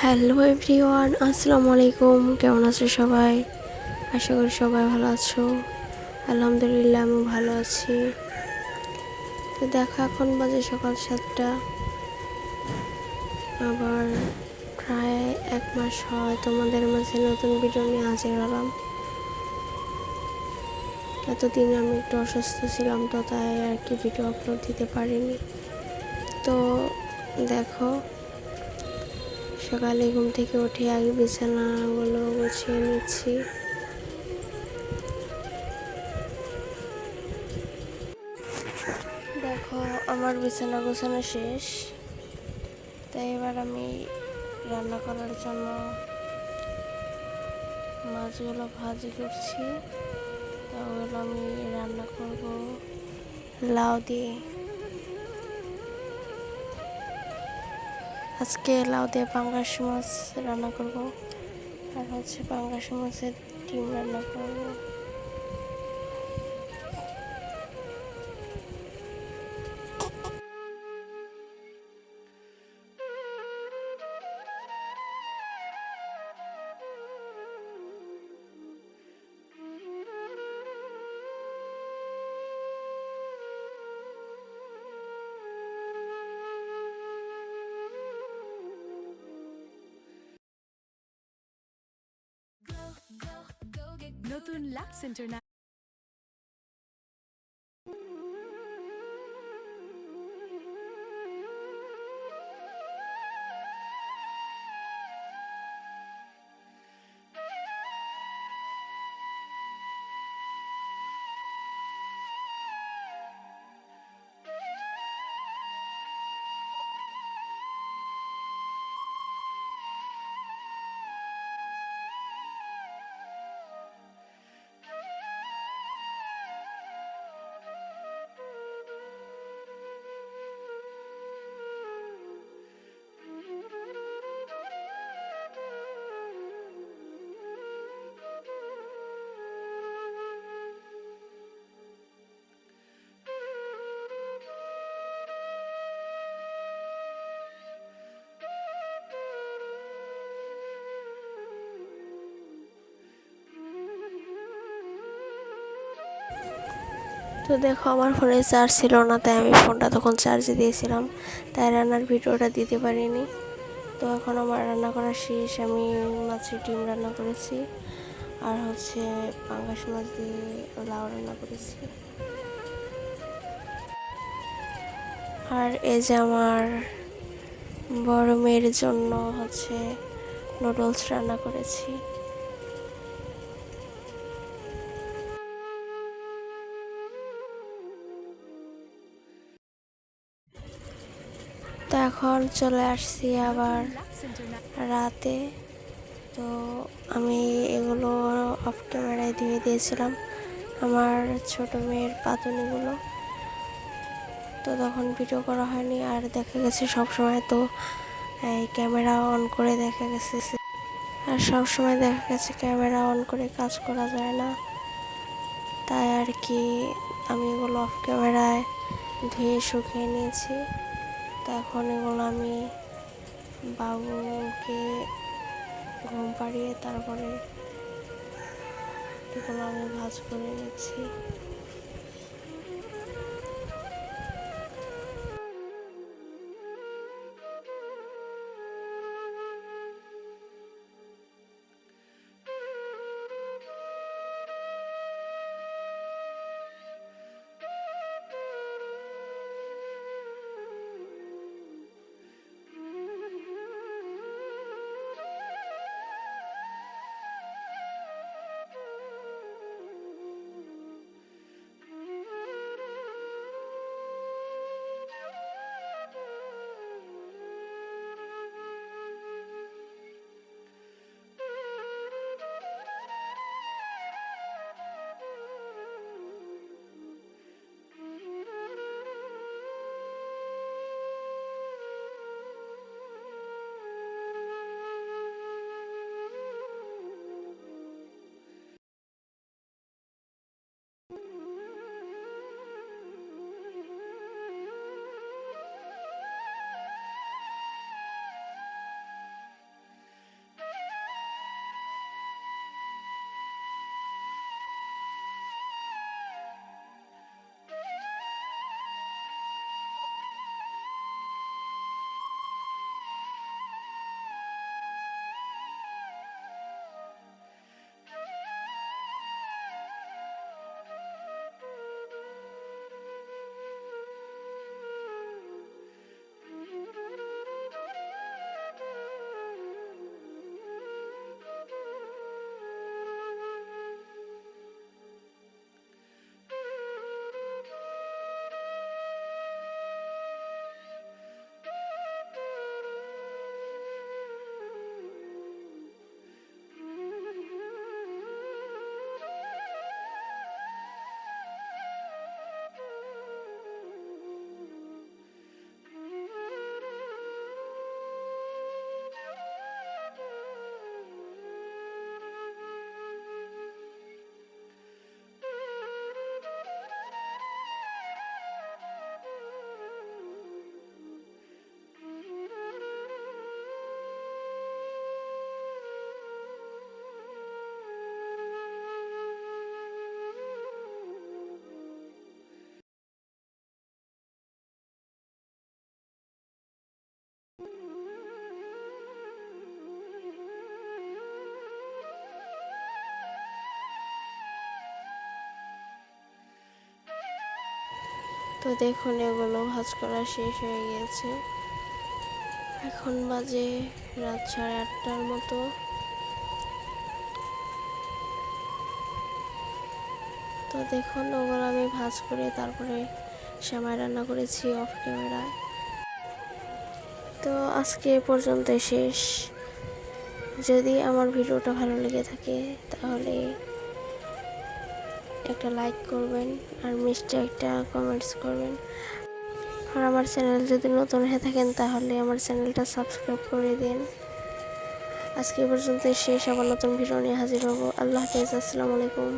Hello everyone, আসসালামু আলাইকুম। কেমন আছো সবাই? আশা করি সবাই ভালো আছো। আলহামদুলিল্লাহ আমি ভালো আছি। তো দেখো এখন বাজে সকাল 7টা। আবার প্রায় 1 মাস হয় তোমাদের মাঝে নতুন ভিডিও নিয়ে হাজির হলাম। এতদিন আমি একটু অসুস্থ ছিলাম, তো তাই আর কি ভিডিও আপলোড দিতে পারিনি। তো দেখো সকালে ঘুম থেকে উঠে আগে বিছানাগুলো গুছিয়ে নিচ্ছি। দেখো আমার বিছানা গোছানো শেষ। তাই এবার আমি রান্না করার জন্য মাছগুলো ভাজি করছি। তো ওগুলো আমি রান্না করব লাউ দিয়ে। আজকে লাউ দিয়ে পাঙ্গাস মাছ রান্না করব, আর হচ্ছে পাঙ্গাস মাছের ডিম রান্না করব। নতুন লাক্স ইন্টারন্যাশনাল তো দেখো আমার ফোনে চার্জ ছিল না, তাই আমি ফোনটা তখন চার্জে দিয়েছিলাম, তাই রান্নার ভিডিওটা দিতে পারিনি। তো এখন আমার রান্না করা শেষ। আমি মাছের ডিম রান্না করেছি, আর হচ্ছে পাঙ্গাস মাছ দিয়ে লাউ রান্না করেছি। আর এই যে আমার বড় মেয়ের জন্য হচ্ছে নুডলস রান্না করেছি। তো এখন চলে আসছি আবার লাক্স ইন্টারন্যাশনাল রাতে। তো আমি এগুলো অফ ক্যামেরায় ধুয়ে দিয়েছিলাম, আমার ছোট মেয়ের পাতুনিগুলো। তো তখন ভিডিও করা হয়নি, আর দেখা গেছে সবসময় তো এই ক্যামেরা অন করে দেখা গেছে, আর সবসময় দেখা গেছে ক্যামেরা অন করে কাজ করা যায় না। তাই আর কি আমি এগুলো অফ ক্যামেরায় ধুয়ে শুকিয়ে নিয়েছি। তো এখন এগুলো আমি বাবুকে ঘুম পাড়িয়ে তারপরে এগুলো আমি ভাজ করে নিচ্ছি। তো দেখুন এগুলো ভাঁজ করা শেষ হয়ে গিয়েছে। এখন বাজে রাত 8:30টার মতো। তো দেখুন ওগুলো আমি ভাঁজ করে তারপরে সেমাই রান্না করেছি অফ ক্যামেরায়। তো আজকে এ পর্যন্তই শেষ। যদি আমার ভিডিওটা ভালো লেগে থাকে তাহলে একটা লাইক করবেন আর মিষ্টি একটা কমেন্টস করবেন। আর আমার চ্যানেল যদি নতুন হয়ে থাকেন তাহলে আমার চ্যানেলটা সাবস্ক্রাইব করে দিন। আজকে এ পর্যন্তই শেষ। আবার নতুন ভিডিও নিয়ে হাজির হব। আল্লাহ হাফেজ। আসসালামু আলাইকুম।